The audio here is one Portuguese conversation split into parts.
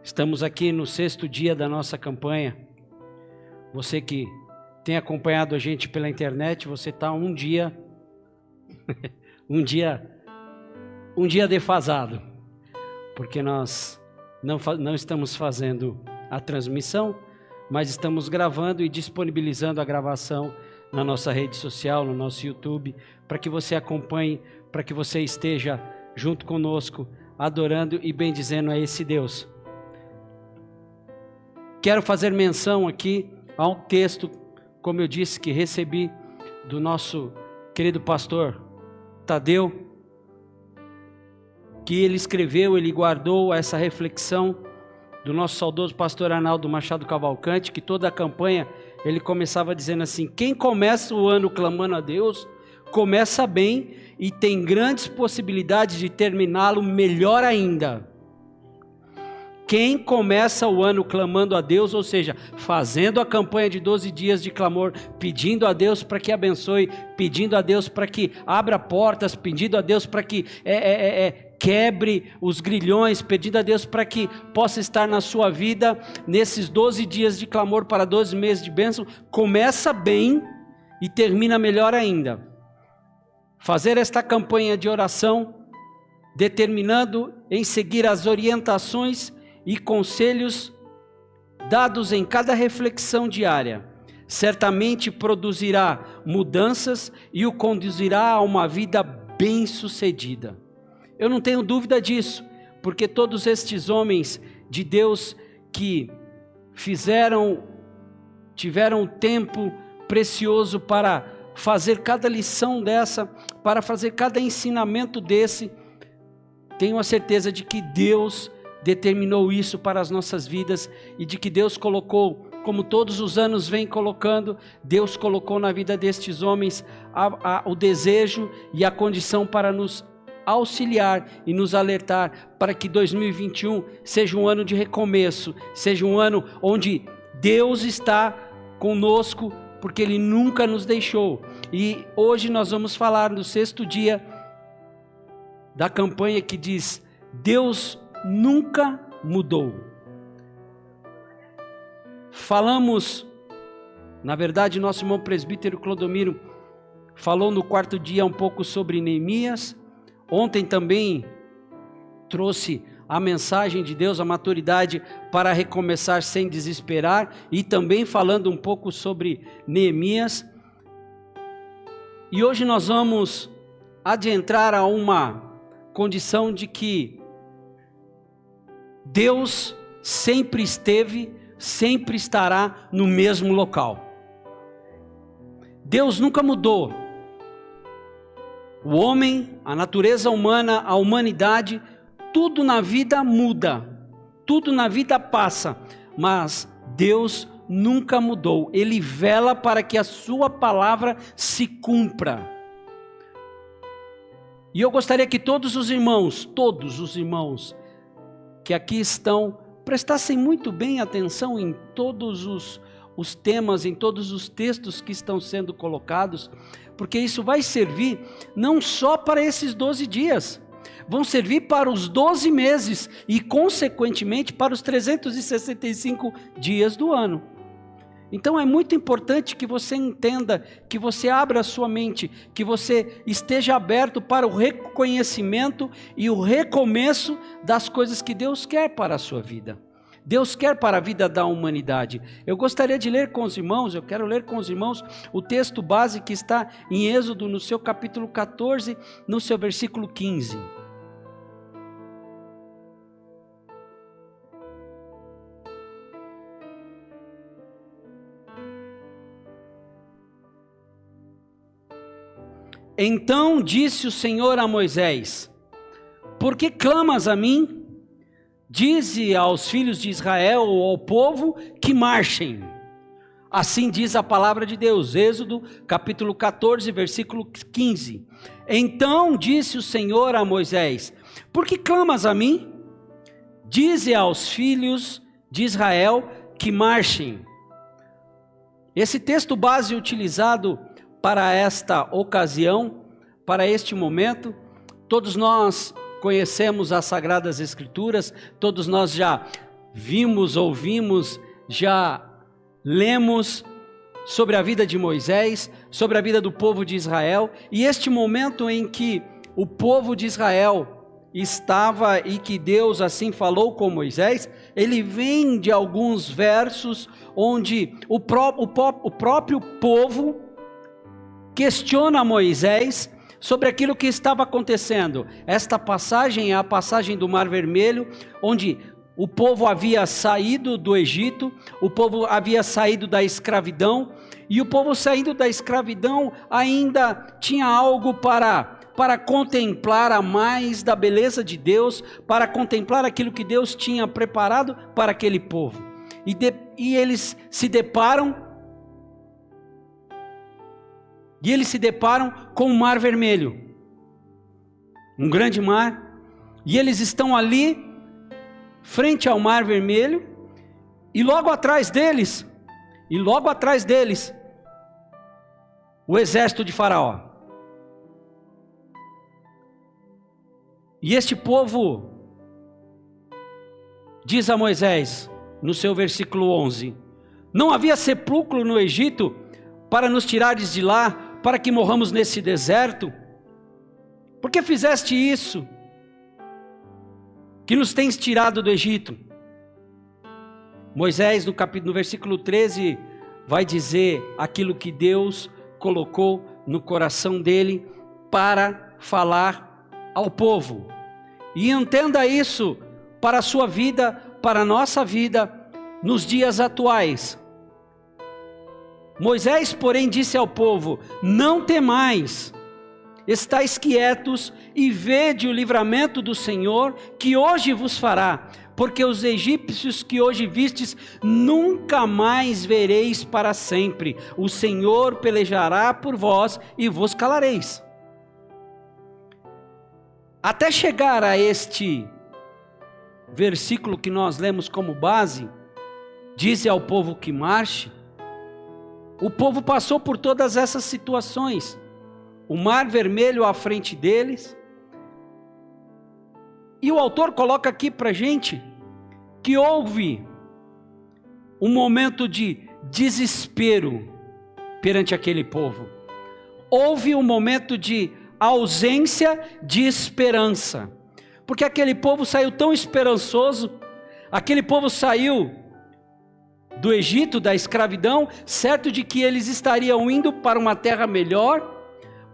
Estamos aqui no 6º dia da nossa campanha. Você que tem acompanhado a gente pela internet, você está um dia um dia defasado, porque nós não estamos fazendo a transmissão, mas estamos gravando e disponibilizando a gravação na nossa rede social, no nosso YouTube, para que você acompanhe, para que você esteja junto conosco, adorando e bendizendo a esse Deus. Quero fazer menção aqui a um texto, como eu disse, que recebi do nosso querido pastor Tadeu, que ele escreveu, ele guardou essa reflexão do nosso saudoso pastor Arnaldo Machado Cavalcante, que toda a campanha ele começava dizendo assim: quem começa o ano clamando a Deus, começa bem e tem grandes possibilidades de terminá-lo melhor ainda. Quem começa o ano clamando a Deus, ou seja, fazendo a campanha de 12 dias de clamor, pedindo a Deus para que abençoe, pedindo a Deus para que abra portas, pedindo a Deus para que quebre os grilhões, pedindo a Deus para que possa estar na sua vida, nesses 12 dias de clamor para 12 meses de bênção, começa bem e termina melhor ainda. Fazer esta campanha de oração, determinando em seguir as orientações e conselhos dados em cada reflexão diária, certamente produzirá mudanças e o conduzirá a uma vida bem-sucedida. Eu não tenho dúvida disso, porque todos estes homens de Deus que tiveram um tempo precioso para fazer cada lição dessa, para fazer cada ensinamento desse, tenho a certeza de que Deus determinou isso para as nossas vidas e de que Deus colocou, como todos os anos vem colocando, Deus colocou na vida destes homens o desejo e a condição para nos auxiliar e nos alertar para que 2021 seja um ano de recomeço, seja um ano onde Deus está conosco, porque Ele nunca nos deixou. E hoje nós vamos falar no 6º dia da campanha que diz: Deus nunca mudou. Falamos, na verdade, nosso irmão presbítero Clodomiro falou no 4º dia um pouco sobre Neemias. Ontem também trouxe a mensagem de Deus, a maturidade para recomeçar sem desesperar, e também falando um pouco sobre Neemias. E hoje nós vamos adentrar a uma condição de que Deus sempre esteve, sempre estará no mesmo local. Deus nunca mudou. O homem, a natureza humana, a humanidade, tudo na vida muda, tudo na vida passa, mas Deus nunca mudou. Ele vela para que a sua palavra se cumpra. E eu gostaria que todos os irmãos que aqui estão, prestassem muito bem atenção em todos os temas, em todos os textos que estão sendo colocados, porque isso vai servir não só para esses 12 dias, vão servir para os 12 meses e, consequentemente, para os 365 dias do ano. Então é muito importante que você entenda, que você abra a sua mente, que você esteja aberto para o reconhecimento e o recomeço das coisas que Deus quer para a sua vida. Deus quer para a vida da humanidade. Eu gostaria de ler com os irmãos, eu quero ler com os irmãos o texto base que está em Êxodo, no seu capítulo 14, no seu versículo 15. Então disse o Senhor a Moisés: por que clamas a mim? Dize aos filhos de Israel ou ao povo que marchem. Assim diz a palavra de Deus, Êxodo capítulo 14, versículo 15. Então disse o Senhor a Moisés: por que clamas a mim? Dize aos filhos de Israel que marchem. Esse texto base utilizado para esta ocasião, para este momento, todos nós conhecemos as Sagradas Escrituras, todos nós já vimos, ouvimos, já lemos sobre a vida de Moisés, sobre a vida do povo de Israel, e este momento em que o povo de Israel estava e que Deus assim falou com Moisés, ele vem de alguns versos onde o próprio povo questiona Moisés sobre aquilo que estava acontecendo. Esta passagem é a passagem do Mar Vermelho, onde o povo havia saído do Egito, o povo havia saído da escravidão, e o povo saindo da escravidão ainda tinha algo para contemplar a mais da beleza de Deus, para contemplar aquilo que Deus tinha preparado para aquele povo. E eles se deparam com o Mar Vermelho, um grande mar, e eles estão ali frente ao Mar Vermelho, e logo atrás deles, o exército de Faraó. E este povo diz a Moisés, no seu versículo 11: não havia sepulcro no Egito para nos tirares de lá, para que morramos nesse deserto? Por que fizeste isso, que nos tens tirado do Egito? Moisés, no versículo 13, vai dizer aquilo que Deus colocou no coração dele para falar ao povo. E entenda isso para a sua vida, para a nossa vida, nos dias atuais. Moisés, porém, disse ao povo: não temais, estais quietos e vede o livramento do Senhor, que hoje vos fará, porque os egípcios que hoje vistes, nunca mais vereis para sempre. O Senhor pelejará por vós e vos calareis. Até chegar a este versículo que nós lemos como base, diz ao povo que marche. O povo passou por todas essas situações, o Mar Vermelho à frente deles, e o autor coloca aqui para a gente, que houve um momento de desespero perante aquele povo, houve um momento de ausência de esperança, porque aquele povo saiu tão esperançoso, aquele povo saiu do Egito, da escravidão, certo de que eles estariam indo para uma terra melhor,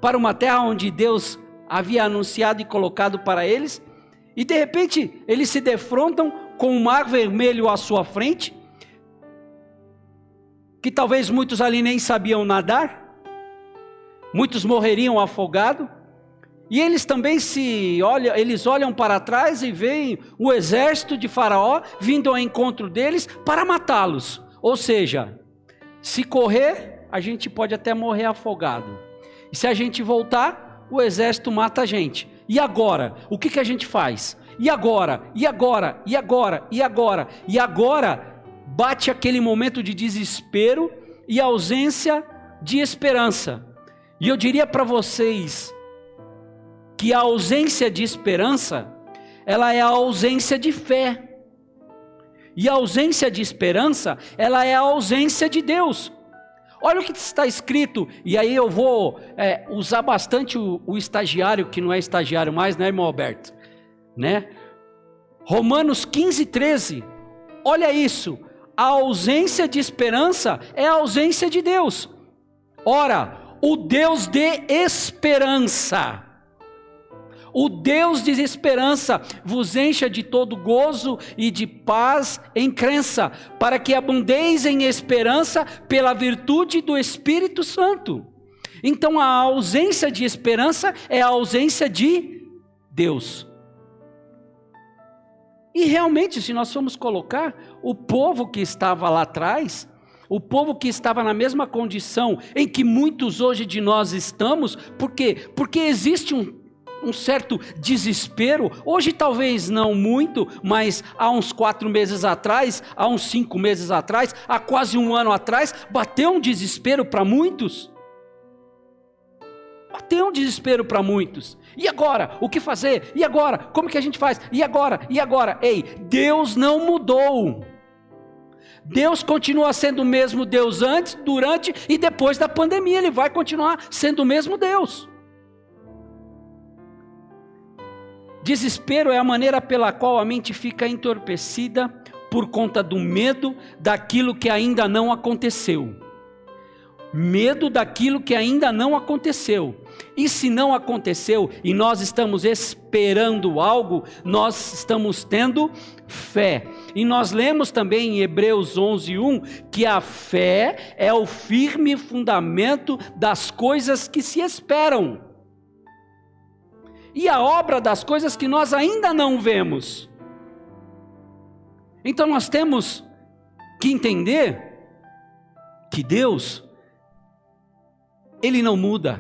para uma terra onde Deus havia anunciado e colocado para eles, e de repente eles se defrontam com o Mar Vermelho à sua frente, que talvez muitos ali nem sabiam nadar, muitos morreriam afogados, e eles também eles olham para trás e veem o exército de Faraó vindo ao encontro deles para matá-los. Ou seja, se correr, a gente pode até morrer afogado. E se a gente voltar, o exército mata a gente. E agora? O que a gente faz? E agora? E agora? E agora? E agora? E agora bate aquele momento de desespero e ausência de esperança. E eu diria para vocês que a ausência de esperança, ela é a ausência de fé. E a ausência de esperança, ela é a ausência de Deus. Olha o que está escrito, e aí eu vou usar bastante o estagiário, que não é estagiário mais, né, irmão Alberto? Né? Romanos 15, 13, olha isso, a ausência de esperança é a ausência de Deus. Ora, o Deus de esperança, o Deus de esperança vos encha de todo gozo e de paz em crença, para que abundeis em esperança pela virtude do Espírito Santo. Então a ausência de esperança é a ausência de Deus. E realmente, se nós formos colocar, o povo que estava lá atrás, o povo que estava na mesma condição em que muitos hoje de nós estamos, por quê? Porque existe um certo desespero, hoje talvez não muito, mas há uns 4 meses atrás, há uns 5 meses atrás, há quase um ano atrás, bateu um desespero para muitos. Bateu um desespero para muitos. E agora? O que fazer? E agora? Como que a gente faz? E agora? E agora? Ei, Deus não mudou. Deus continua sendo o mesmo Deus antes, durante e depois da pandemia. Ele vai continuar sendo o mesmo Deus. Desespero é a maneira pela qual a mente fica entorpecida por conta do medo daquilo que ainda não aconteceu. Medo daquilo que ainda não aconteceu. E se não aconteceu e nós estamos esperando algo, nós estamos tendo fé. E nós lemos também em Hebreus 11:1 que a fé é o firme fundamento das coisas que se esperam. E a obra das coisas que nós ainda não vemos. Então nós temos que entender que Deus, Ele não muda,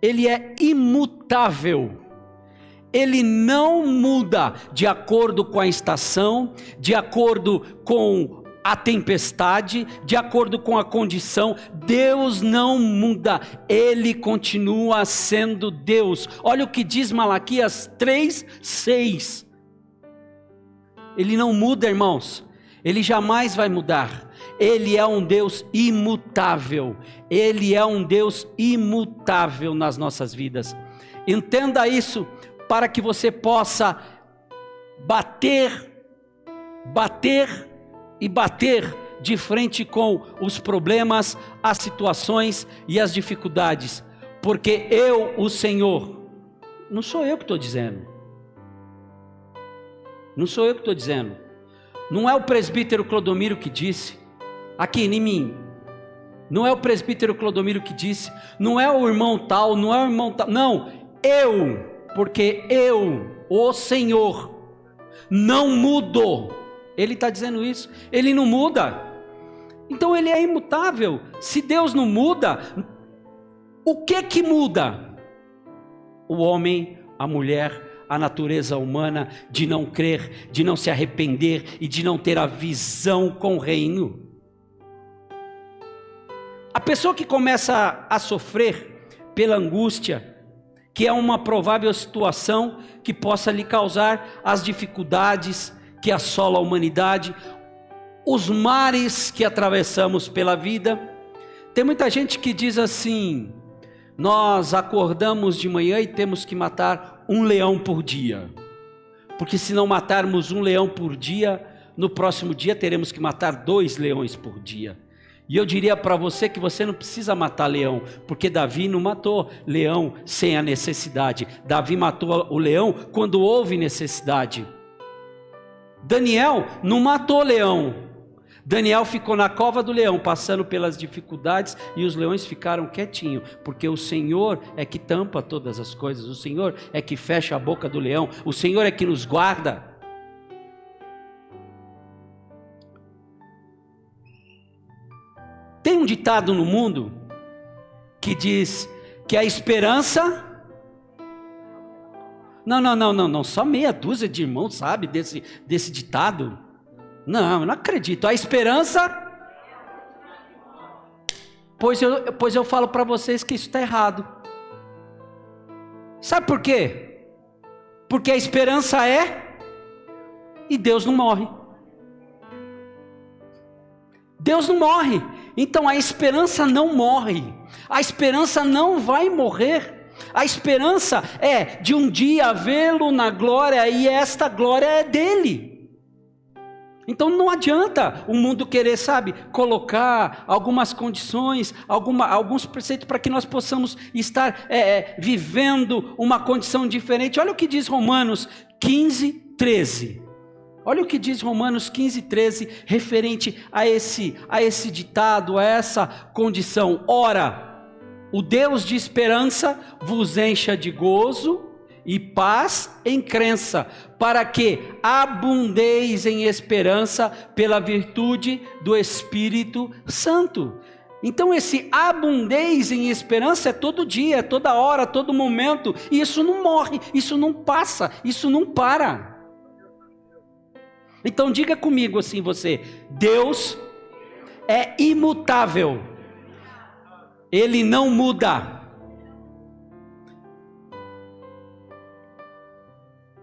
Ele é imutável, Ele não muda de acordo com a estação, de acordo com a tempestade, de acordo com a condição. Deus não muda, Ele continua sendo Deus. Olha o que diz Malaquias 3:6. Ele não muda, irmãos, Ele jamais vai mudar. Ele é um Deus imutável, Ele é um Deus imutável nas nossas vidas. Entenda isso, para que você possa bater e bater de frente com os problemas, as situações e as dificuldades, porque eu, o Senhor, não sou eu que estou dizendo, não é o presbítero Clodomiro que disse, aqui em mim, não é o presbítero Clodomiro que disse, não é o irmão tal, não, porque eu, o Senhor, não mudo. Ele está dizendo isso, Ele não muda, então Ele é imutável. Se Deus não muda, o que muda? O homem, a mulher, a natureza humana, de não crer, de não se arrepender e de não ter a visão com o reino. A pessoa que começa a sofrer pela angústia, que é uma provável situação que possa lhe causar as dificuldades que assolam a humanidade, os mares que atravessamos pela vida. Tem muita gente que diz assim: nós acordamos de manhã e temos que matar um leão por dia, porque se não matarmos um leão por dia, no próximo dia teremos que matar 2 leões por dia. E eu diria para você que você não precisa matar leão, porque Davi não matou leão sem a necessidade. Davi matou o leão quando houve necessidade. Daniel não matou leão. Daniel ficou na cova do leão, passando pelas dificuldades, e os leões ficaram quietinhos, porque o Senhor é que tampa todas as coisas, o Senhor é que fecha a boca do leão, o Senhor é que nos guarda. Tem um ditado no mundo que diz que a esperança... Não, só meia dúzia de irmãos sabe desse ditado. Não, eu não acredito. A esperança... Pois eu falo para vocês que isso está errado. Sabe por quê? Porque a esperança é... E Deus não morre. Deus não morre. Então a esperança não morre. A esperança não vai morrer. A esperança é de um dia vê-lo na glória, e esta glória é dele. Então não adianta o mundo querer, colocar algumas condições, alguns preceitos para que nós possamos estar vivendo uma condição diferente. Olha o que diz Romanos 15:13. Olha o que diz Romanos 15:13, referente a esse ditado, a essa condição. Ora, o Deus de esperança vos encha de gozo e paz em crença, para que abundeis em esperança pela virtude do Espírito Santo. Então esse abundeis em esperança é todo dia, é toda hora, todo momento, e isso não morre, isso não passa, isso não para. Então diga comigo assim você: Deus é imutável, Ele não muda,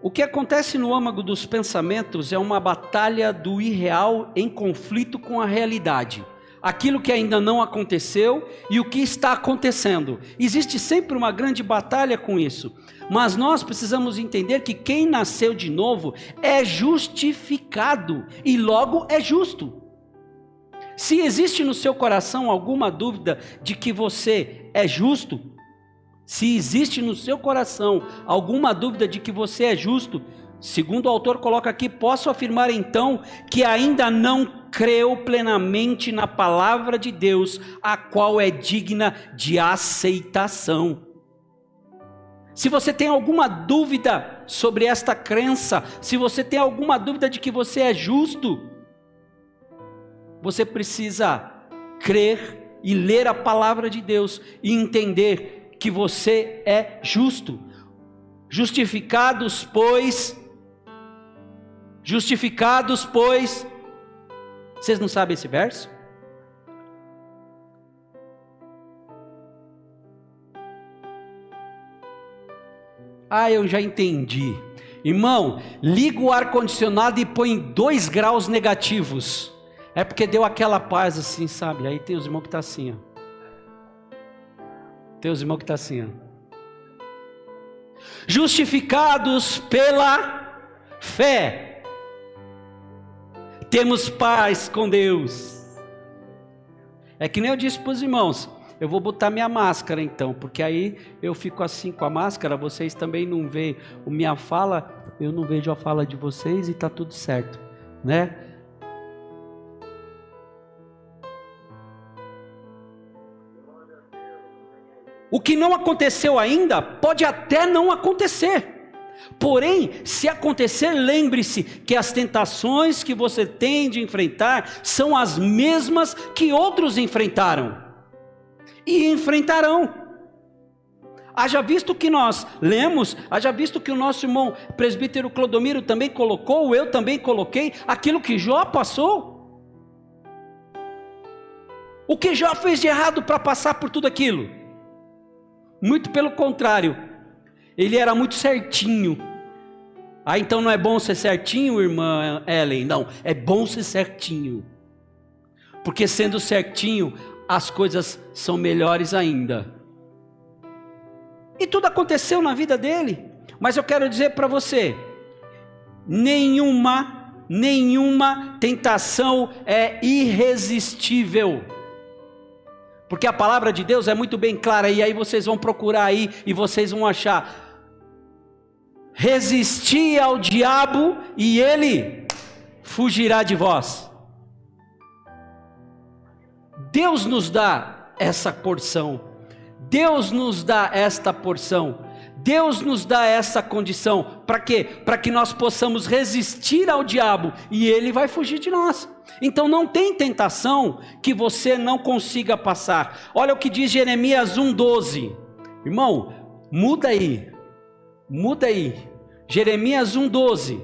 O que acontece no âmago dos pensamentos é uma batalha do irreal em conflito com a realidade. Aquilo que ainda não aconteceu e o que está acontecendo. Existe sempre uma grande batalha com isso. Mas nós precisamos entender que quem nasceu de novo é justificado e logo é justo. Se existe no seu coração alguma dúvida de que você é justo, se existe no seu coração alguma dúvida de que você é justo, segundo o autor coloca aqui, posso afirmar então que ainda não creu plenamente na palavra de Deus, a qual é digna de aceitação. Se você tem alguma dúvida sobre esta crença, se você tem alguma dúvida de que você é justo, você precisa crer e ler a palavra de Deus e entender que você é justo. Justificados, pois, vocês não sabem esse verso? Ah, eu já entendi. Irmão, liga o ar-condicionado e põe 2 graus negativos. É porque deu aquela paz assim, sabe? Aí tem os irmãos que estão assim, ó. Tem os irmãos que estão assim, ó. Justificados pela fé, temos paz com Deus. É que nem eu disse para os irmãos, eu vou botar minha máscara então, porque aí eu fico assim com a máscara, vocês também não veem a minha fala, eu não vejo a fala de vocês e está tudo certo, né? O que não aconteceu ainda, pode até não acontecer. Porém, se acontecer, lembre-se que as tentações que você tem de enfrentar são as mesmas que outros enfrentaram. E enfrentarão. Haja visto que nós lemos, haja visto que o nosso irmão presbítero Clodomiro também colocou, eu também coloquei, aquilo que Jó passou. O que Jó fez de errado para passar por tudo aquilo? Muito pelo contrário, ele era muito certinho. Ah, então não é bom ser certinho, irmã Ellen? Não, é bom ser certinho. Porque sendo certinho, as coisas são melhores ainda. E tudo aconteceu na vida dele. Mas eu quero dizer para você, nenhuma tentação é irresistível. Porque a palavra de Deus é muito bem clara, e aí vocês vão procurar aí, e vocês vão achar. Resisti ao diabo, e ele fugirá de vós. Deus nos dá essa porção. Deus nos dá esta porção. Deus nos dá essa condição. Para quê? Para que nós possamos resistir ao diabo, e ele vai fugir de nós. Então não tem tentação que você não consiga passar. Olha o que diz Jeremias 1,12. Irmão, muda aí. Jeremias 1,12.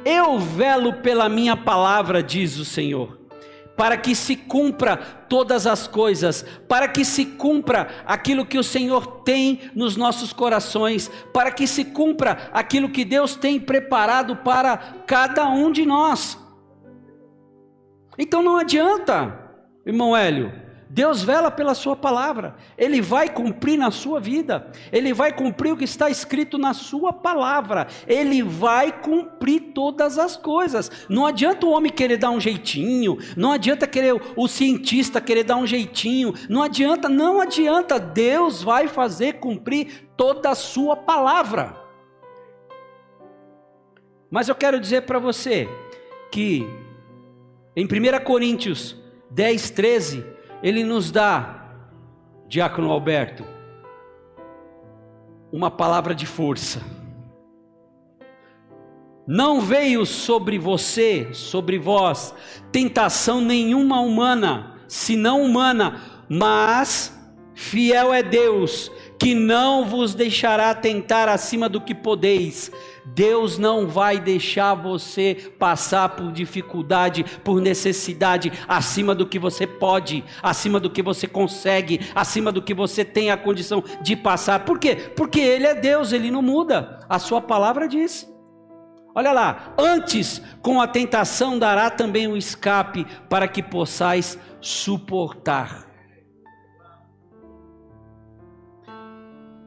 Eu velo pela minha palavra, diz o Senhor, para que se cumpra todas as coisas, para que se cumpra aquilo que o Senhor tem nos nossos corações, para que se cumpra aquilo que Deus tem preparado para cada um de nós. Então não adianta, irmão Hélio, Deus vela pela sua palavra, Ele vai cumprir na sua vida, Ele vai cumprir o que está escrito na sua palavra, Ele vai cumprir todas as coisas. Não adianta o homem querer dar um jeitinho, não adianta querer o cientista querer dar um jeitinho, não adianta, Deus vai fazer cumprir toda a sua palavra. Mas eu quero dizer para você que em 1 Coríntios 10, 13, ele nos dá, diácono Alberto, uma palavra de força. Não veio sobre você, sobre vós, tentação nenhuma humana, senão humana, mas Fiel é Deus, que não vos deixará tentar acima do que podeis. Deus não vai deixar você passar por dificuldade, por necessidade, acima do que você pode, acima do que você consegue, acima do que você tem a condição de passar. Por quê? Porque Ele é Deus, Ele não muda. A sua palavra diz. Olha lá, antes com a tentação dará também um escape, para que possais suportar.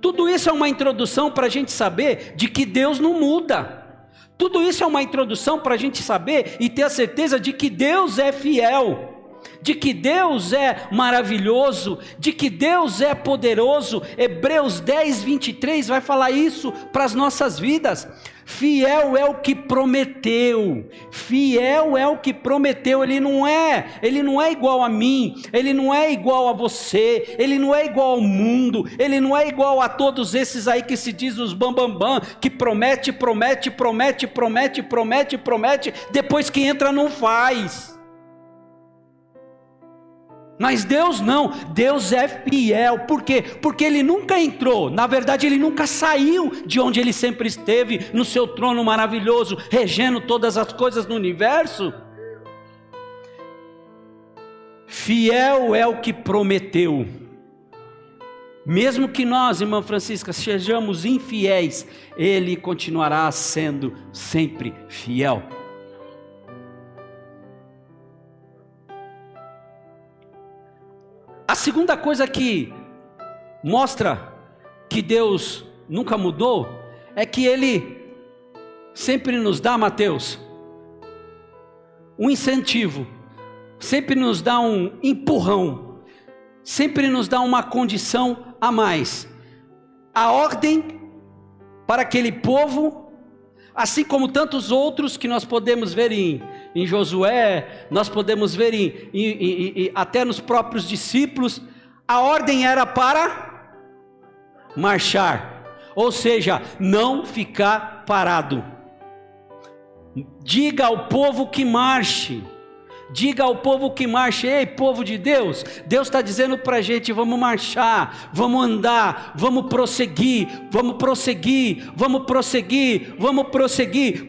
Tudo isso é uma introdução para a gente saber de que Deus não muda. Tudo isso é uma introdução para a gente saber e ter a certeza de que Deus é fiel, de que Deus é maravilhoso, de que Deus é poderoso. Hebreus 10, 23 vai falar isso para as nossas vidas. Fiel é o que prometeu, fiel é o que prometeu. Ele não é igual a mim, ele não é igual a você, ele não é igual ao mundo, ele não é igual a todos esses aí que se diz os bambambam, que promete, depois que entra não faz. Mas Deus não, Deus é fiel. Por quê? Porque Ele nunca entrou, na verdade Ele nunca saiu de onde Ele sempre esteve, no seu trono maravilhoso, regendo todas as coisas no universo. Fiel é o que prometeu. Mesmo que nós, irmã Francisca, sejamos infiéis, Ele continuará sendo sempre fiel. A segunda coisa que mostra que Deus nunca mudou é que Ele sempre nos dá, Mateus, um incentivo, sempre nos dá um empurrão, sempre nos dá uma condição a mais. A ordem para aquele povo, assim como tantos outros que nós podemos ver em Josué, nós podemos ver até nos próprios discípulos, a ordem era para marchar, ou seja, não ficar parado. Diga ao povo que marche, diga ao povo que marche. Ei, povo de Deus, Deus está dizendo para a gente: vamos marchar, vamos andar, vamos prosseguir,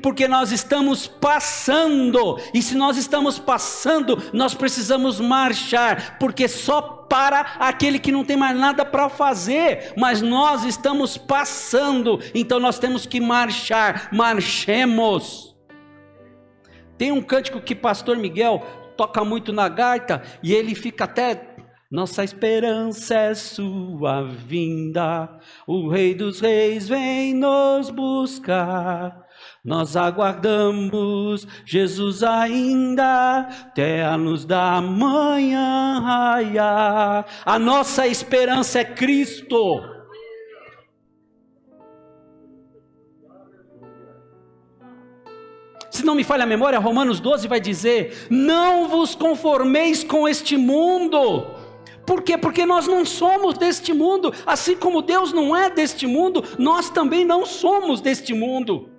porque nós estamos passando, e se nós estamos passando, nós precisamos marchar, porque só para aquele que não tem mais nada para fazer, mas nós estamos passando, então nós temos que marchar. Marchemos. Tem um cântico que pastor Miguel toca muito na gaita, e ele fica até: nossa esperança é sua vinda, o Rei dos Reis vem nos buscar, nós aguardamos Jesus ainda, até a luz da manhã raiar. A nossa esperança é Cristo. Se não me falha a memória, Romanos 12 vai dizer: não vos conformeis com este mundo. Por quê? Porque nós não somos deste mundo. Assim como Deus não é deste mundo, nós também não somos deste mundo.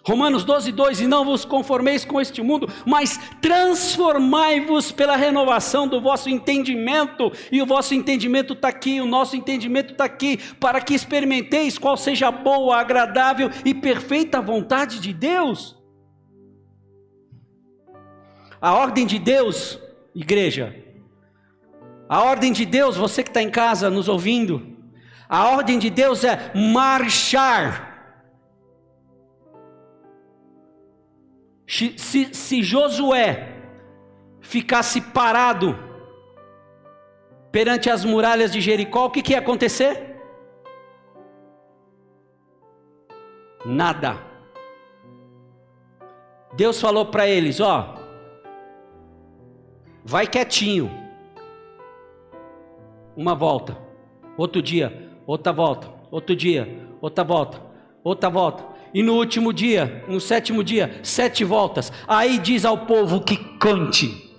Romanos 12, 2: e não vos conformeis com este mundo, mas transformai-vos pela renovação do vosso entendimento. E o vosso entendimento está aqui, o nosso entendimento está aqui, para que experimenteis qual seja a boa, agradável e perfeita vontade de Deus. A ordem de Deus, igreja, a ordem de Deus, você que está em casa nos ouvindo, a ordem de Deus é marchar. Se Josué ficasse parado perante as muralhas de Jericó, o que ia acontecer? Nada. Deus falou para eles: ó, vai quietinho, uma volta, outro dia, outra volta, outro dia, outra volta, outra volta. E no último dia, no sétimo dia, 7 voltas. Aí diz ao povo que cante,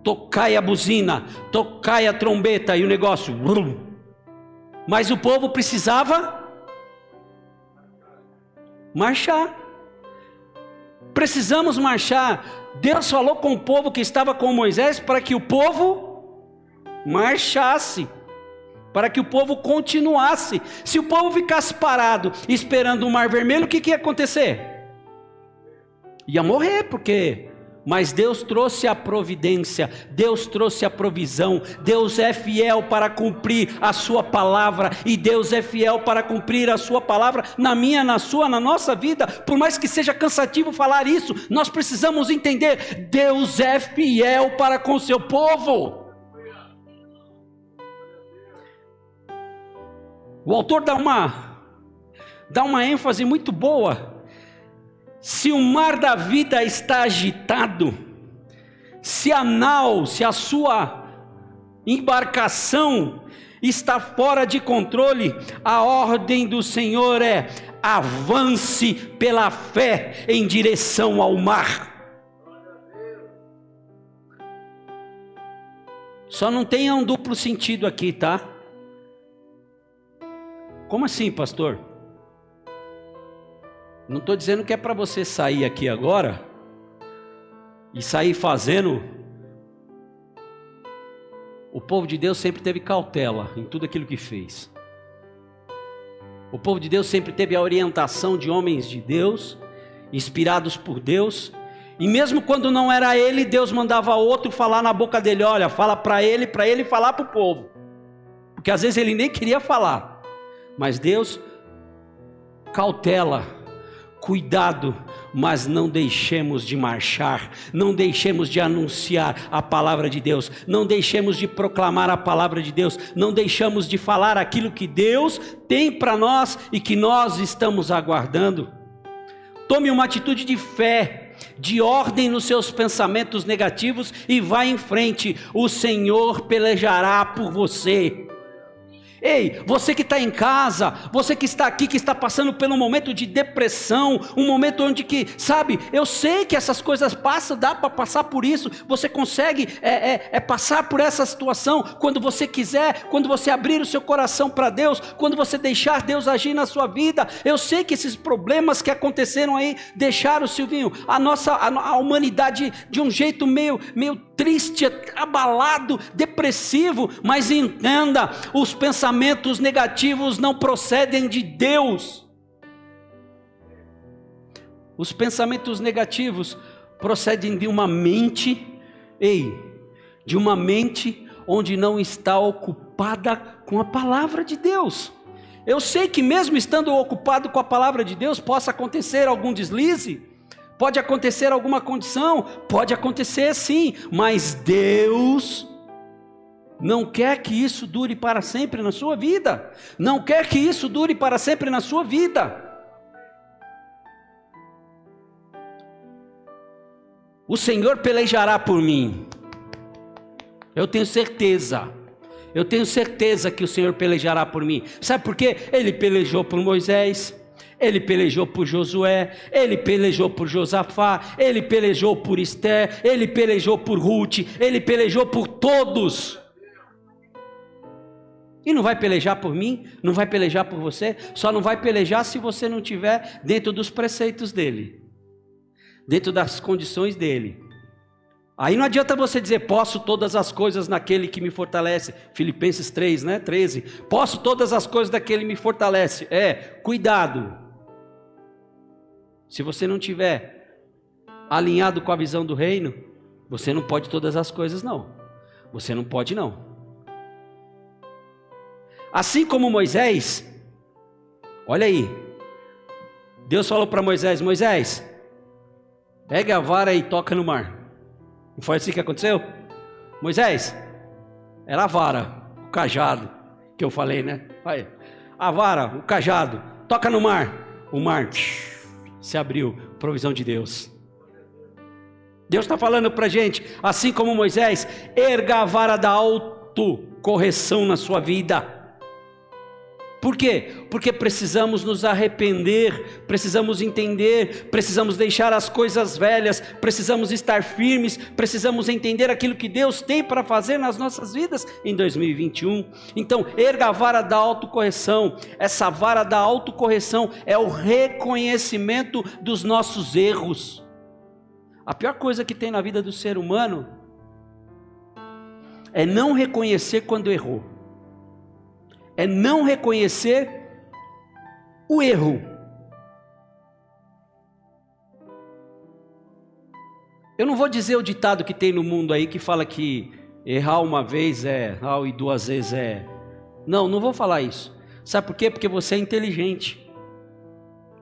tocai a buzina, tocai a trombeta, e o negócio. Mas o povo precisava marchar. Precisamos marchar. Deus falou com o povo que estava com Moisés para que o povo marchasse, para que o povo continuasse. Se o povo ficasse parado esperando o mar vermelho, o que ia acontecer? Ia morrer, porque... Mas Deus trouxe a providência, Deus trouxe a provisão, Deus é fiel para cumprir a sua palavra, e Deus é fiel para cumprir a sua palavra na minha, na sua, na nossa vida. Por mais que seja cansativo falar isso, nós precisamos entender, Deus é fiel para com o seu povo. O autor dá uma ênfase muito boa. Se o mar da vida está agitado, se a nau, se a sua embarcação está fora de controle, a ordem do Senhor é: avance pela fé em direção ao mar. Só não tenha um duplo sentido aqui, tá? Como assim, pastor? Não estou dizendo que é para você sair aqui agora e sair fazendo. O povo de Deus sempre teve cautela em tudo aquilo que fez. O povo de Deus sempre teve a orientação de homens de Deus, inspirados por Deus. E mesmo quando não era ele, Deus mandava outro falar na boca dele: olha, fala para ele falar para o povo. Porque às vezes ele nem queria falar. Mas Deus, cautela, cuidado, mas não deixemos de marchar, não deixemos de anunciar a palavra de Deus, não deixemos de proclamar a palavra de Deus, não deixamos de falar aquilo que Deus tem para nós e que nós estamos aguardando. Tome uma atitude de fé, de ordem nos seus pensamentos negativos e vá em frente. O Senhor pelejará por você. Ei, você que está em casa, você que está aqui, que está passando por um momento de depressão, um momento onde que, sabe, eu sei que essas coisas passam, dá para passar por isso, você consegue passar por essa situação, quando você quiser, quando você abrir o seu coração para Deus, quando você deixar Deus agir na sua vida. Eu sei que esses problemas que aconteceram aí, deixaram, Silvinho, a humanidade de um jeito meio triste, abalado, depressivo, mas entenda, os pensamentos negativos não procedem de Deus. Os pensamentos negativos procedem de uma mente, de uma mente onde não está ocupada com a palavra de Deus. Eu sei que mesmo estando ocupado com a palavra de Deus, possa acontecer algum deslize, pode acontecer alguma condição, pode acontecer sim, mas Deus não quer que isso dure para sempre na sua vida, não quer que isso dure para sempre na sua vida. O Senhor pelejará por mim, eu tenho certeza que o Senhor pelejará por mim. Sabe por quê? Ele pelejou por Moisés, ele pelejou por Josué, ele pelejou por Josafá, ele pelejou por Esther, ele pelejou por Ruth, ele pelejou por todos. E não vai pelejar por mim, não vai pelejar por você, só não vai pelejar se você não estiver dentro dos preceitos dele, dentro das condições dele. Aí não adianta você dizer: posso todas as coisas naquele que me fortalece, Filipenses 3, 13, posso todas as coisas daquele que me fortalece. Cuidado, se você não estiver alinhado com a visão do reino, você não pode todas as coisas não, você não pode não. Assim como Moisés, olha aí, Deus falou para Moisés: Moisés, pega a vara e toca no mar. Não foi assim que aconteceu? Moisés, era a vara, o cajado, que eu falei, né? Aí, a vara, o cajado, toca no mar. O mar se abriu, provisão de Deus. Deus está falando para a gente, assim como Moisés, erga a vara da autocorreção na sua vida. Por quê? Porque precisamos nos arrepender, precisamos entender, precisamos deixar as coisas velhas, precisamos estar firmes, precisamos entender aquilo que Deus tem para fazer nas nossas vidas em 2021. Então, erga a vara da autocorreção. Essa vara da autocorreção é o reconhecimento dos nossos erros. A pior coisa que tem na vida do ser humano é não reconhecer quando errou. É não reconhecer o erro. Eu não vou dizer o ditado que tem no mundo aí que fala que errar uma vez é errar e 2 vezes é... Não vou falar isso. Sabe por quê? Porque você é inteligente.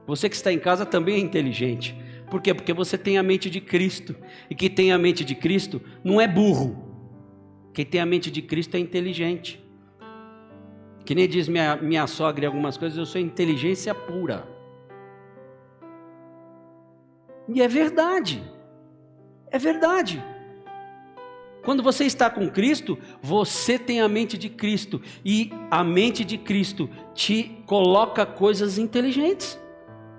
Você que está em casa também é inteligente. Por quê? Porque você tem a mente de Cristo. E quem tem a mente de Cristo não é burro. Quem tem a mente de Cristo é inteligente. Que nem diz minha sogra em algumas coisas, eu sou inteligência pura. E é verdade. É verdade. Quando você está com Cristo, você tem a mente de Cristo. E a mente de Cristo te coloca coisas inteligentes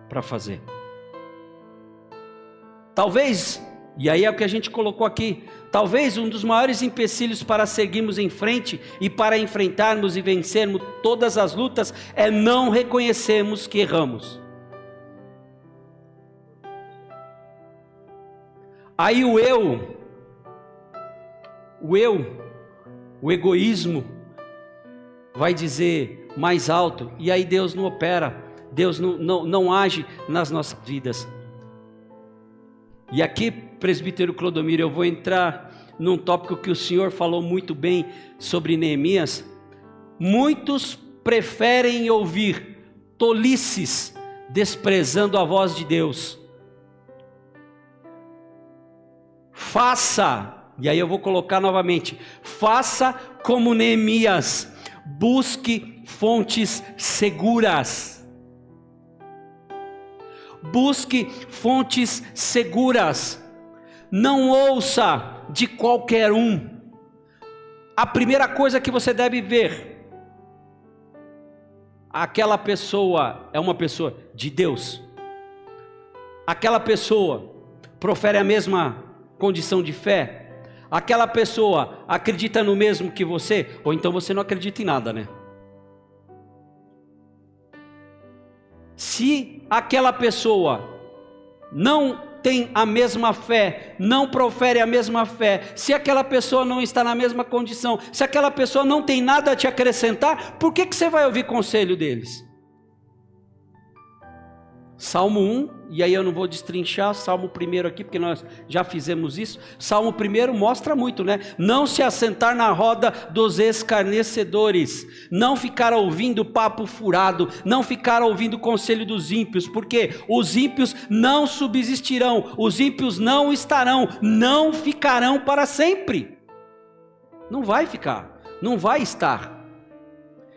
para fazer. Talvez, e aí é o que a gente colocou aqui, talvez um dos maiores empecilhos para seguirmos em frente e para enfrentarmos e vencermos todas as lutas é não reconhecermos que erramos. Aí o egoísmo vai dizer mais alto, e aí Deus não opera, Deus não age nas nossas vidas. E aqui, presbítero Clodomiro, eu vou entrar num tópico que o senhor falou muito bem sobre Neemias. Muitos preferem ouvir tolices, desprezando a voz de Deus. Faça, e aí eu vou colocar novamente, faça como Neemias, busque fontes seguras. Busque fontes seguras, não ouça de qualquer um. A primeira coisa que você deve ver, aquela pessoa é uma pessoa de Deus, aquela pessoa profere a mesma condição de fé, aquela pessoa acredita no mesmo que você, ou então você não acredita em nada, né? Se aquela pessoa não tem a mesma fé, não profere a mesma fé, se aquela pessoa não está na mesma condição, se aquela pessoa não tem nada a te acrescentar, por que você vai ouvir conselho deles? Salmo 1, e aí eu não vou destrinchar Salmo 1 aqui, porque nós já fizemos isso. Salmo 1 mostra muito, né? Não se assentar na roda dos escarnecedores, não ficar ouvindo papo furado, não ficar ouvindo conselho dos ímpios, porque os ímpios não subsistirão, os ímpios não estarão, não ficarão para sempre. Não vai ficar, não vai estar.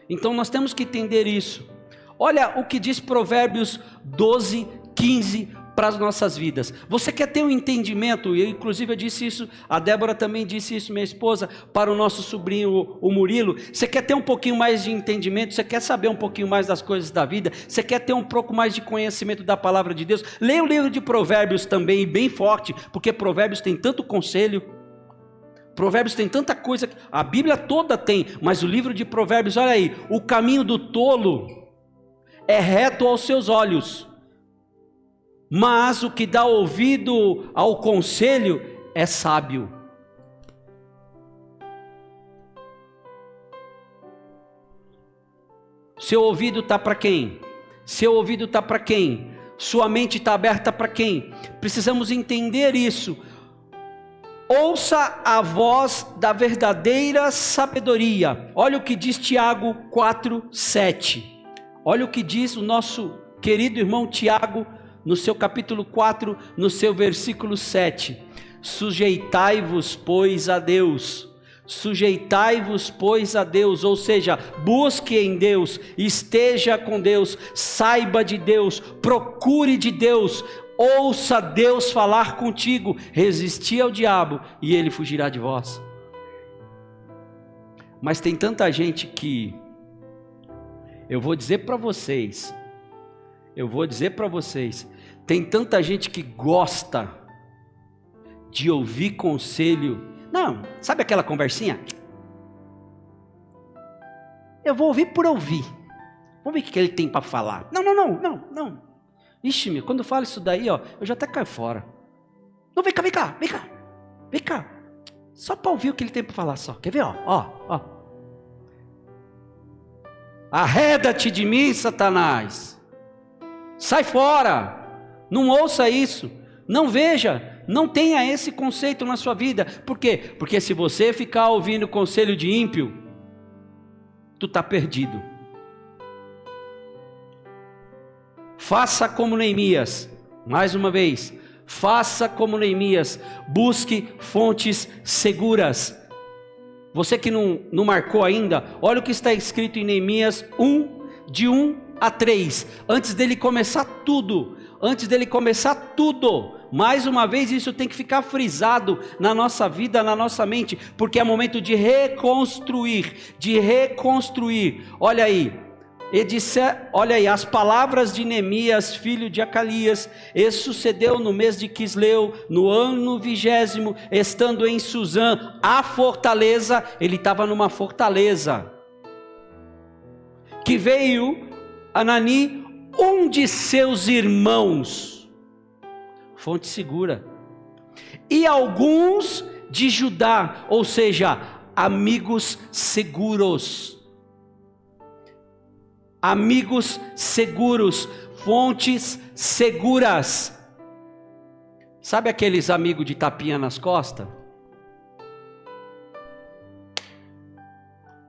Então nós temos que entender isso. Olha o que diz Provérbios 12, 15 para as nossas vidas. Você quer ter um entendimento, e inclusive eu disse isso, a Débora também disse isso, minha esposa, para o nosso sobrinho, o Murilo. Você quer ter um pouquinho mais de entendimento, você quer saber um pouquinho mais das coisas da vida, você quer ter um pouco mais de conhecimento da palavra de Deus, leia o livro de Provérbios também, bem forte, porque Provérbios tem tanto conselho, Provérbios tem tanta coisa, a Bíblia toda tem, mas o livro de Provérbios, olha aí, o caminho do tolo é reto aos seus olhos, mas o que dá ouvido ao conselho é sábio. Seu ouvido está para quem? Seu ouvido está para quem? Sua mente está aberta para quem? Precisamos entender isso. Ouça a voz da verdadeira sabedoria. Olha o que diz Tiago 4:7. Olha o que diz o nosso querido irmão Tiago, no seu capítulo 4, no seu versículo 7. Sujeitai-vos, pois, a Deus. Sujeitai-vos, pois, a Deus. Ou seja, busque em Deus, esteja com Deus, saiba de Deus, procure de Deus, ouça Deus falar contigo, resisti ao diabo e ele fugirá de vós. Mas tem tanta gente que... Eu vou dizer para vocês, tem tanta gente que gosta de ouvir conselho. Não, sabe aquela conversinha? Eu vou ouvir por ouvir. Vamos ver o que ele tem para falar. Não. Ixi, meu, quando fala isso daí, ó, eu já até caio fora. Não, vem cá. Só para ouvir o que ele tem para falar só. Quer ver? Ó. Arreda-te de mim, Satanás. Sai fora. Não ouça isso. Não veja. Não tenha esse conceito na sua vida. Por quê? Porque se você ficar ouvindo o conselho de ímpio, tu está perdido. Faça como Neemias. Mais uma vez. Faça como Neemias. Busque fontes seguras. Você que não marcou ainda, olha o que está escrito em Neemias 1, de 1 a 3. Antes dele começar tudo. Mais uma vez isso tem que ficar frisado na nossa vida, na nossa mente, porque é momento de reconstruir. Olha aí. Olha aí, as palavras de Neemias, filho de Acalias, e sucedeu no mês de Quisleu, no ano 20º, estando em Suzã, a fortaleza. Ele estava numa fortaleza, que veio Anani, um de seus irmãos, fonte segura, e alguns de Judá, ou seja, amigos seguros, fontes seguras. Sabe aqueles amigos de tapinha nas costas?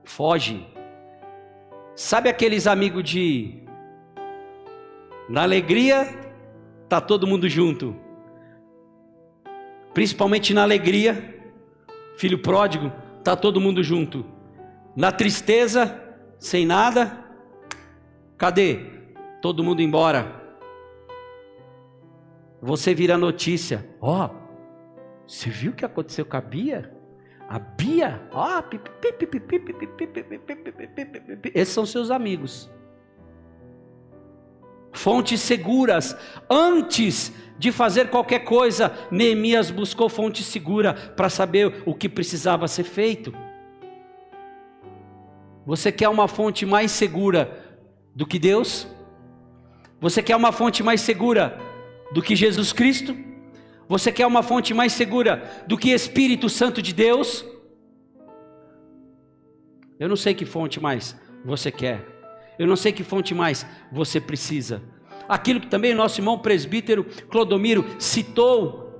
Foge. Sabe aqueles amigos de na alegria tá todo mundo junto, principalmente na alegria, filho pródigo, tá todo mundo junto. Na tristeza, sem nada, cadê? Todo mundo embora. Você vira notícia. Você viu o que aconteceu com a Bia? A Bia? Esses são seus amigos. Fontes seguras. Antes de fazer qualquer coisa, Neemias buscou fonte segura para saber o que precisava ser feito. Você quer uma fonte mais segura do que Deus? Você quer uma fonte mais segura do que Jesus Cristo? Você quer uma fonte mais segura do que Espírito Santo de Deus? Eu não sei que fonte mais você quer. Eu não sei que fonte mais você precisa. Aquilo que também nosso irmão presbítero Clodomiro citou,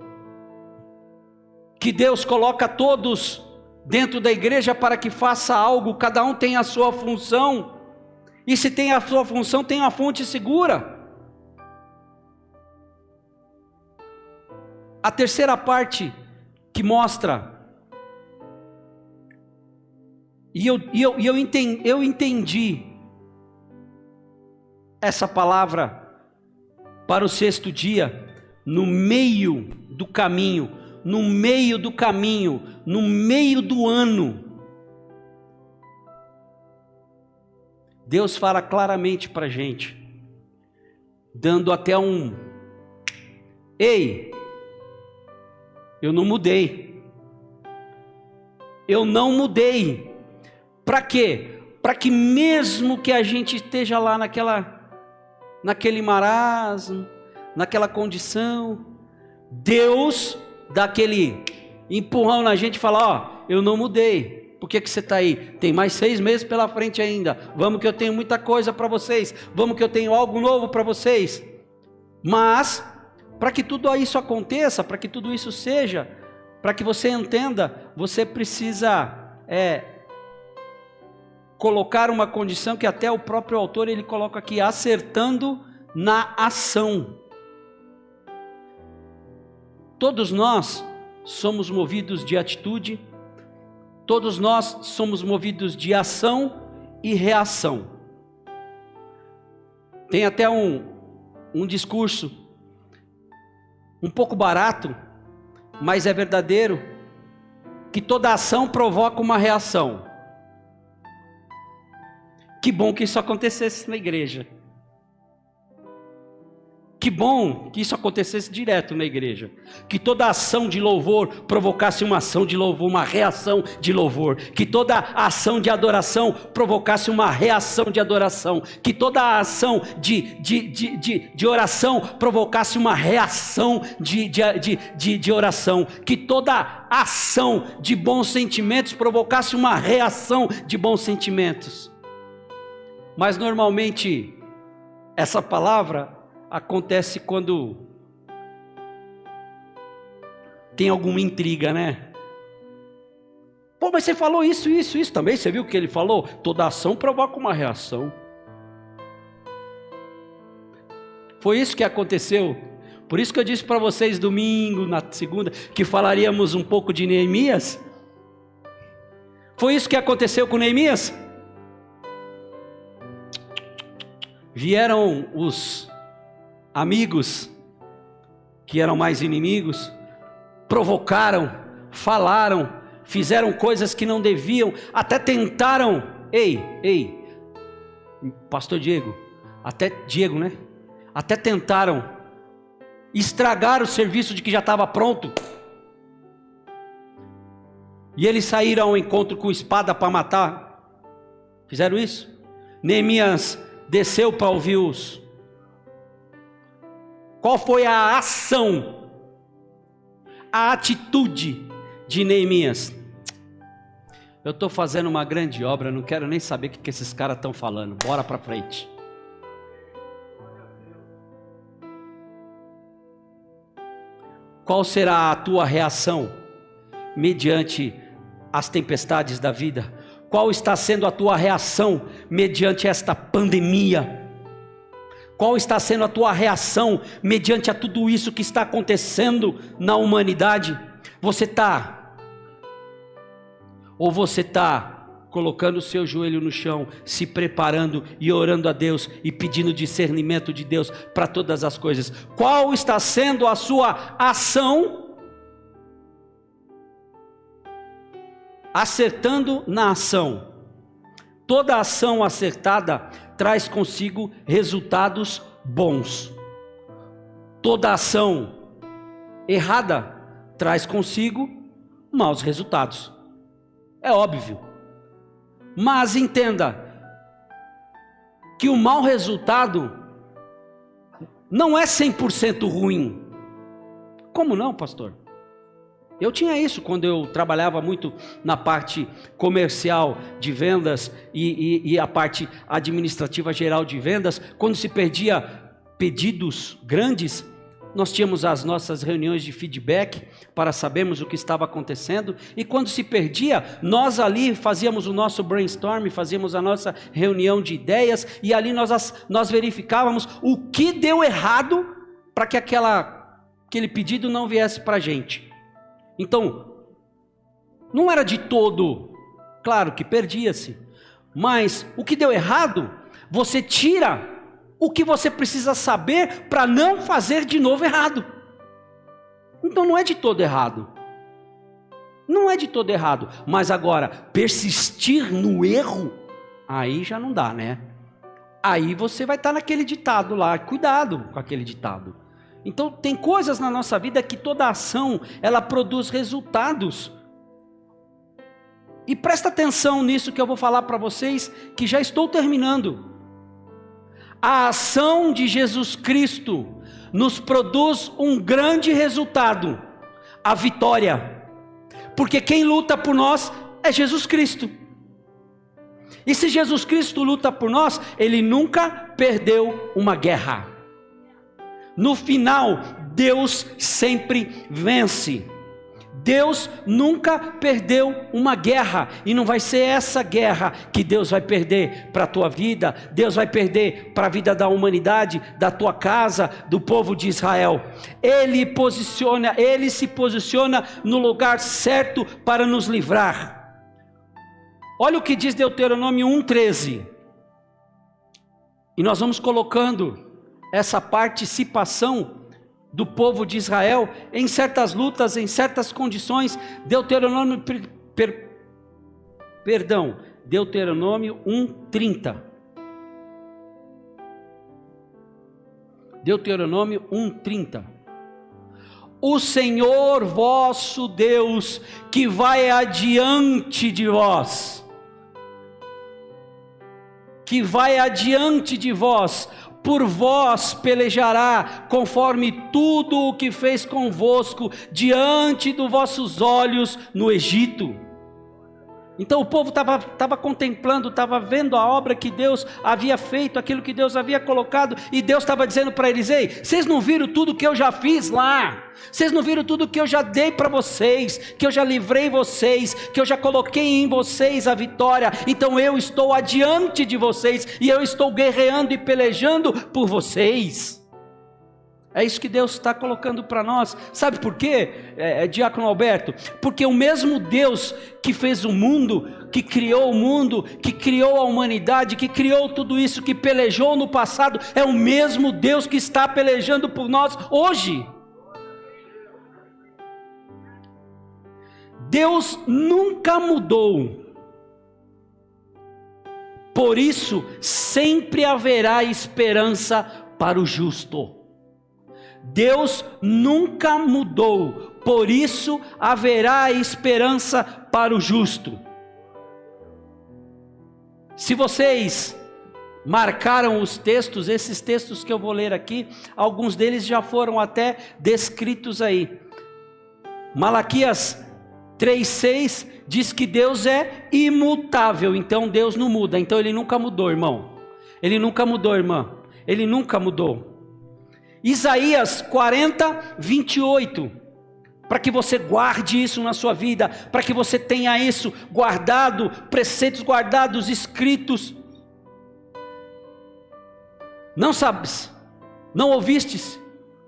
que Deus coloca todos dentro da igreja para que faça algo, cada um tem a sua função. E se tem a sua função, tem uma fonte segura. A terceira parte que mostra, eu entendi essa palavra para o sexto dia, no meio do caminho, no meio do ano. Deus fala claramente para a gente, dando até ei, eu não mudei. Para quê? Para que mesmo que a gente esteja lá naquele marasmo, naquela condição, Deus dá aquele empurrão na gente e fala, eu não mudei. Por que você está aí? Tem mais 6 meses pela frente ainda. Vamos que eu tenho muita coisa para vocês. Vamos que eu tenho algo novo para vocês. Mas, para que tudo isso aconteça, para que tudo isso seja, para que você entenda, você precisa colocar uma condição que até o próprio autor ele coloca aqui, acertando na ação. Todos nós somos movidos de atitude, todos nós somos movidos de ação e reação. Tem até um discurso um pouco barato, mas é verdadeiro, que toda ação provoca uma reação. Que bom que isso acontecesse na igreja. Que bom que isso acontecesse direto na igreja. Que toda ação de louvor provocasse uma ação de louvor, uma reação de louvor. Que toda ação de adoração provocasse uma reação de adoração. Que toda ação de oração provocasse uma reação de oração. Que toda ação de bons sentimentos provocasse uma reação de bons sentimentos. Mas normalmente essa palavra acontece quando tem alguma intriga, né? Pô, mas você falou isso também, você viu o que ele falou? Toda ação provoca uma reação. Foi isso que aconteceu. Por isso que eu disse para vocês domingo, na segunda, que falaríamos um pouco de Neemias. Foi isso que aconteceu com Neemias. Vieram os amigos, que eram mais inimigos, provocaram, falaram, fizeram coisas que não deviam, até tentaram, pastor Diego, né? Até tentaram estragar o serviço de que já estava pronto. E eles saíram ao encontro com espada para matar. Fizeram isso? Neemias desceu para ouvir os... Qual foi a ação, a atitude de Neemias? Eu estou fazendo uma grande obra, não quero nem saber o que esses caras estão falando. Bora para frente. Qual será a tua reação mediante as tempestades da vida? Qual está sendo a tua reação mediante esta pandemia? Qual está sendo a tua reação mediante a tudo isso que está acontecendo na humanidade? Você está colocando o seu joelho no chão, se preparando e orando a Deus e pedindo discernimento de Deus para todas as coisas? Qual está sendo a sua ação? Acertando na ação. Toda ação acertada traz consigo resultados bons. Toda ação errada traz consigo maus resultados. É óbvio. Mas entenda que o mau resultado não é 100% ruim. Como não, pastor? Eu tinha isso quando eu trabalhava muito na parte comercial de vendas e a parte administrativa geral de vendas. Quando se perdia pedidos grandes, nós tínhamos as nossas reuniões de feedback para sabermos o que estava acontecendo. E quando se perdia, nós ali fazíamos o nosso brainstorm, fazíamos a nossa reunião de ideias, e ali nós verificávamos o que deu errado para que aquele pedido não viesse para a gente. Então, não era de todo, claro que perdia-se, mas o que deu errado, você tira o que você precisa saber para não fazer de novo errado. Então não é de todo errado, não é de todo errado, mas agora, persistir no erro, aí já não dá, né? Aí você vai estar naquele ditado lá, cuidado com aquele ditado. Então tem coisas na nossa vida que toda ação, ela produz resultados. E presta atenção nisso que eu vou falar para vocês, que já estou terminando. A ação de Jesus Cristo nos produz um grande resultado, a vitória. Porque quem luta por nós é Jesus Cristo. E se Jesus Cristo luta por nós, Ele nunca perdeu uma guerra. No final, Deus sempre vence. Deus nunca perdeu uma guerra, e não vai ser essa guerra que Deus vai perder para a tua vida. Deus vai perder para a vida da humanidade, da tua casa, do povo de Israel. Ele se posiciona no lugar certo para nos livrar. Olha o que diz Deuteronômio 1:13. E nós vamos colocando essa participação do povo de Israel em certas lutas, em certas condições. Deuteronômio 1:30. Deuteronômio 1:30. O Senhor vosso Deus, que vai adiante de vós, por vós pelejará, conforme tudo o que fez convosco, diante dos vossos olhos no Egito. Então o povo estava contemplando, estava vendo a obra que Deus havia feito, aquilo que Deus havia colocado, e Deus estava dizendo para eles: ei, vocês não viram tudo que eu já fiz lá? Vocês não viram tudo que eu já dei para vocês, que eu já livrei vocês, que eu já coloquei em vocês a vitória? Então eu estou adiante de vocês, e eu estou guerreando e pelejando por vocês. É isso que Deus está colocando para nós. Sabe por quê, Diácono Alberto? Porque o mesmo Deus que fez o mundo, que criou o mundo, que criou a humanidade, que criou tudo isso, que pelejou no passado, é o mesmo Deus que está pelejando por nós hoje. Deus nunca mudou. Por isso, sempre haverá esperança para o justo. Deus nunca mudou, por isso haverá esperança para o justo. Se vocês marcaram os textos, esses textos que eu vou ler aqui, alguns deles já foram até descritos aí. Malaquias 3:6 diz que Deus é imutável, então Deus não muda, então Ele nunca mudou, irmão. Ele nunca mudou, irmã. Ele nunca mudou. Isaías 40:28, para que você guarde isso na sua vida, para que você tenha isso guardado, preceitos guardados, escritos. Não sabes, não ouvistes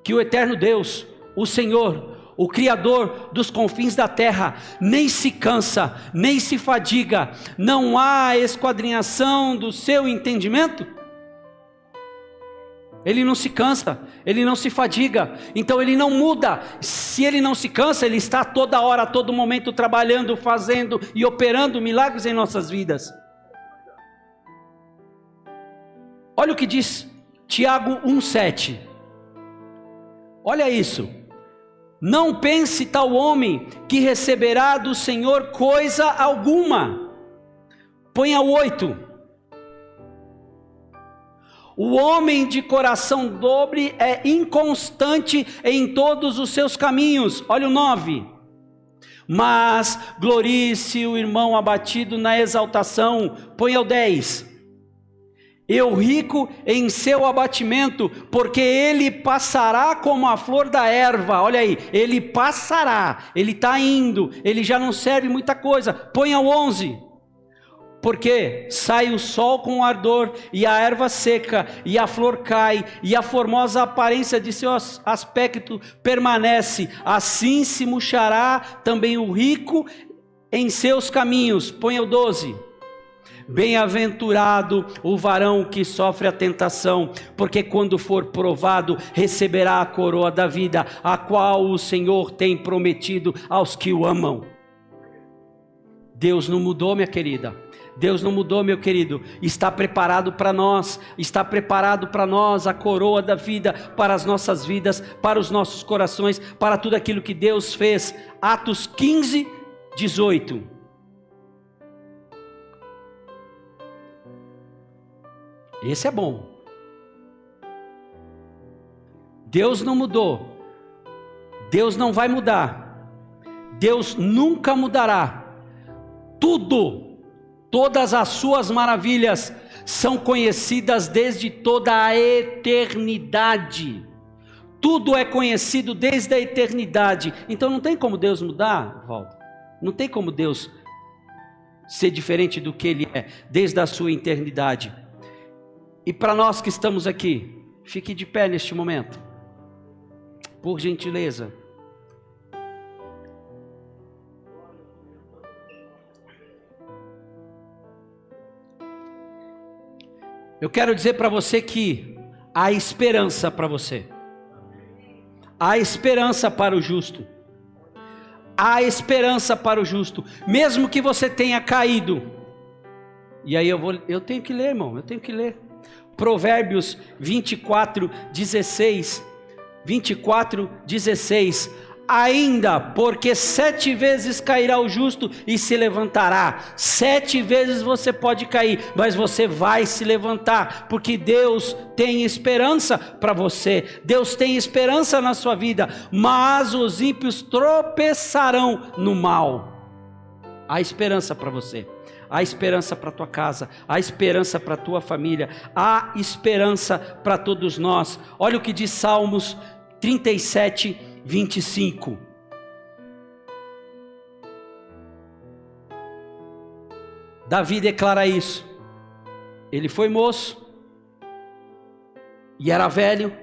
que o eterno Deus, o Senhor, o Criador dos confins da terra, nem se cansa, nem se fadiga, não há esquadrinhação do seu entendimento? Ele não se cansa, Ele não se fadiga, então Ele não muda. Se Ele não se cansa, Ele está toda hora, a todo momento trabalhando, fazendo e operando milagres em nossas vidas. Olha o que diz Tiago 1:7. Olha isso. Não pense tal homem que receberá do Senhor coisa alguma. Ponha o 8. O homem de coração dobre é inconstante em todos os seus caminhos. Olha o 9. Mas glorie-se o irmão abatido na exaltação. Põe o 10. E o rico em seu abatimento, porque ele passará como a flor da erva. Olha aí, ele passará, ele está indo, ele já não serve muita coisa. Põe o 11. Porque sai o sol com ardor, e a erva seca, e a flor cai, e a formosa aparência de seu aspecto permanece. Assim se murchará também o rico em seus caminhos. Põe o 12. Bem-aventurado o varão que sofre a tentação, porque quando for provado, receberá a coroa da vida, a qual o Senhor tem prometido aos que o amam. Deus não mudou, minha querida. Deus não mudou, meu querido. Está preparado para nós a coroa da vida, para as nossas vidas, para os nossos corações, para tudo aquilo que Deus fez. Atos 15:18. Esse é bom. Deus não mudou, Deus não vai mudar, Deus nunca mudará. Todas as suas maravilhas são conhecidas desde toda a eternidade. Tudo é conhecido desde a eternidade. Então não tem como Deus mudar, Walter. Não tem como Deus ser diferente do que Ele é, desde a sua eternidade. E para nós que estamos aqui, fique de pé neste momento, por gentileza. Eu quero dizer para você que há esperança para você. Há esperança para o justo. Há esperança para o justo, mesmo que você tenha caído. E aí eu tenho que ler, irmão, eu tenho que ler. Provérbios 24:16. 24:16. Ainda, porque 7 vezes cairá o justo e se levantará. 7 vezes você pode cair, mas você vai se levantar, porque Deus tem esperança para você. Deus tem esperança na sua vida, mas os ímpios tropeçarão no mal. Há esperança para você. Há esperança para a tua casa, há esperança para a tua família, há esperança para todos nós. Olha o que diz Salmos 37:25. Davi declara isso. Ele foi moço e era velho,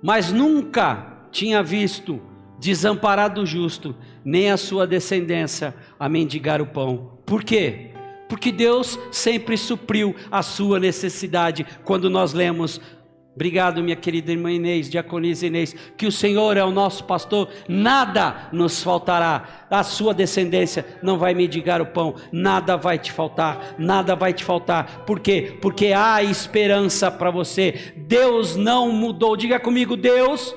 mas nunca tinha visto desamparado o justo, nem a sua descendência a mendigar o pão. Por quê? Porque Deus sempre supriu a sua necessidade. Quando nós lemos, obrigado minha querida irmã Inês, diaconisa Inês, que o Senhor é o nosso pastor, nada nos faltará. A sua descendência não vai mendigar o pão, nada vai te faltar, nada vai te faltar. Por quê? Porque há esperança para você. Deus não mudou, diga comigo, Deus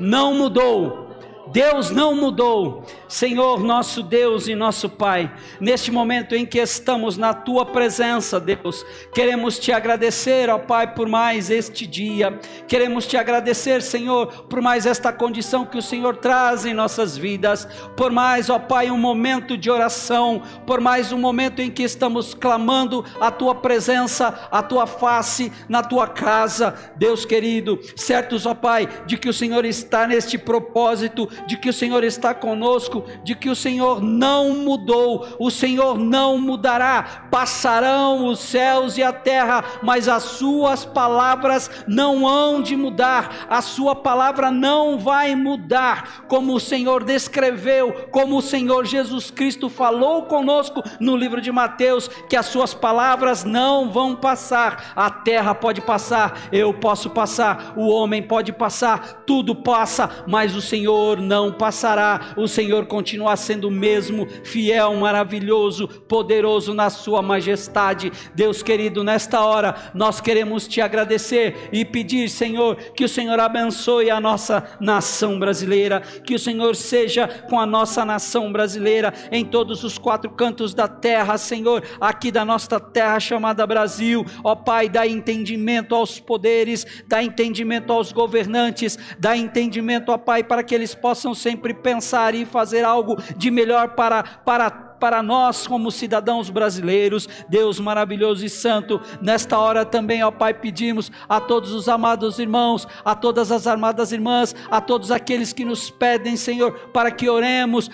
não mudou. Deus não mudou. Senhor, nosso Deus e nosso Pai, neste momento em que estamos na Tua presença, Deus, queremos Te agradecer, ó Pai, por mais este dia. Queremos Te agradecer, Senhor, por mais esta condição que o Senhor traz em nossas vidas, por mais, ó Pai, um momento de oração, por mais um momento em que estamos clamando a Tua presença, a Tua face na Tua casa. Deus querido, certos, ó Pai, de que o Senhor está neste propósito, de que o Senhor está conosco, de que o Senhor não mudou, o Senhor não mudará. Passarão os céus e a terra, mas as suas palavras não hão de mudar. A sua palavra não vai mudar, como o Senhor descreveu, como o Senhor Jesus Cristo falou conosco no livro de Mateus, que as suas palavras não vão passar. A terra pode passar, eu posso passar, o homem pode passar, tudo passa, mas o Senhor não passará. O Senhor continua sendo o mesmo, fiel, maravilhoso, poderoso na sua majestade. Deus querido, nesta hora nós queremos Te agradecer e pedir, Senhor, que o Senhor abençoe a nossa nação brasileira, que o Senhor seja com a nossa nação brasileira em todos os 4 cantos da terra, Senhor, aqui da nossa terra chamada Brasil. Ó Pai, dá entendimento aos poderes, dá entendimento aos governantes, dá entendimento, ó Pai, para que eles possam sempre pensar e fazer algo de melhor para nós como cidadãos brasileiros. Deus maravilhoso e santo, nesta hora também, ó Pai, pedimos a todos os amados irmãos, a todas as amadas irmãs, a todos aqueles que nos pedem, Senhor, para que oremos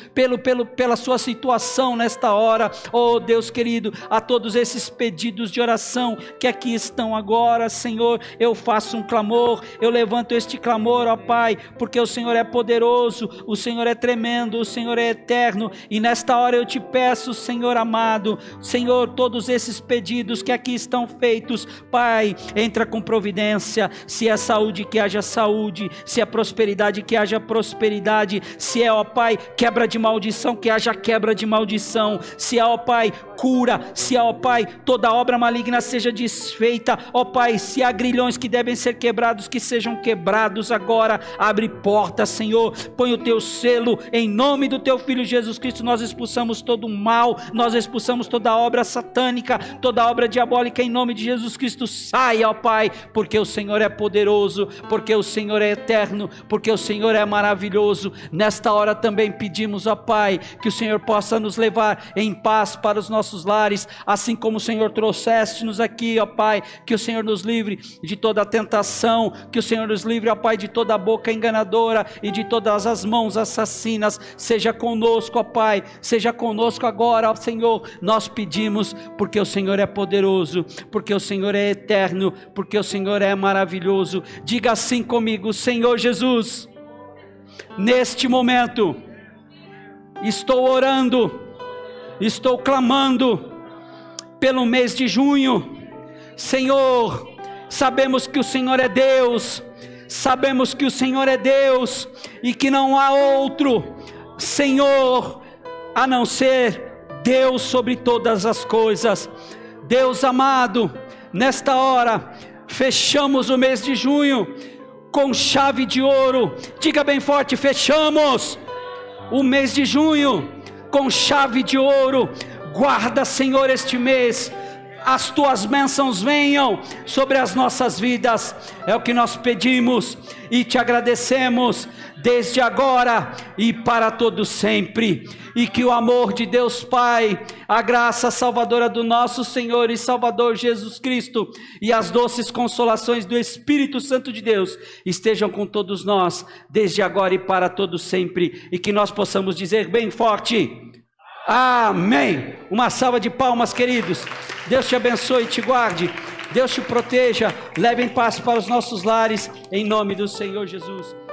pela sua situação nesta hora. Oh Deus querido, a todos esses pedidos de oração que aqui estão agora, Senhor, eu faço um clamor, eu levanto este clamor, ó Pai, porque o Senhor é poderoso, o Senhor é tremendo, o Senhor é eterno, e nesta hora eu Te peço, Senhor amado, Senhor, todos esses pedidos que aqui estão feitos, Pai, entra com providência. Se é saúde, que haja saúde; se é prosperidade, que haja prosperidade; se é, ó Pai, quebra de maldição, que haja quebra de maldição; se é, ó Pai, cura; se é, ó Pai, toda obra maligna seja desfeita; ó Pai, se há grilhões que devem ser quebrados, que sejam quebrados agora. Abre portas, Senhor, põe o Teu selo, em nome do Teu Filho Jesus Cristo. Nós expulsamos todo o mal, nós expulsamos toda obra satânica, toda obra diabólica, em nome de Jesus Cristo. Saia, ó Pai, porque o Senhor é poderoso, porque o Senhor é eterno, porque o Senhor é maravilhoso. Nesta hora também pedimos, ó Pai, que o Senhor possa nos levar em paz para os nossos lares, assim como o Senhor trouxeste-nos aqui, ó Pai, que o Senhor nos livre de toda tentação, que o Senhor nos livre, ó Pai, de toda boca enganadora e de todas as mãos assassinas. Seja conosco, ó Pai, seja conosco agora, ó Senhor. Nós pedimos, porque o Senhor é poderoso, porque o Senhor é eterno, porque o Senhor é maravilhoso. Diga assim comigo: Senhor Jesus, neste momento estou orando, estou clamando pelo mês de junho. Senhor, sabemos que o Senhor é Deus, sabemos que o Senhor é Deus e que não há outro, Senhor, a não ser Deus sobre todas as coisas. Deus amado, nesta hora, fechamos o mês de junho com chave de ouro. Diga bem forte: fechamos o mês de junho com chave de ouro. Guarda, Senhor, este mês, as tuas bênçãos venham sobre as nossas vidas, é o que nós pedimos e te agradecemos desde agora e para todo sempre. E que o amor de Deus Pai, a graça salvadora do nosso Senhor e Salvador Jesus Cristo e as doces consolações do Espírito Santo de Deus estejam com todos nós desde agora e para todo sempre, e que nós possamos dizer bem forte: amém. Uma salva de palmas, queridos. Deus te abençoe e te guarde, Deus te proteja, leve em paz para os nossos lares, em nome do Senhor Jesus.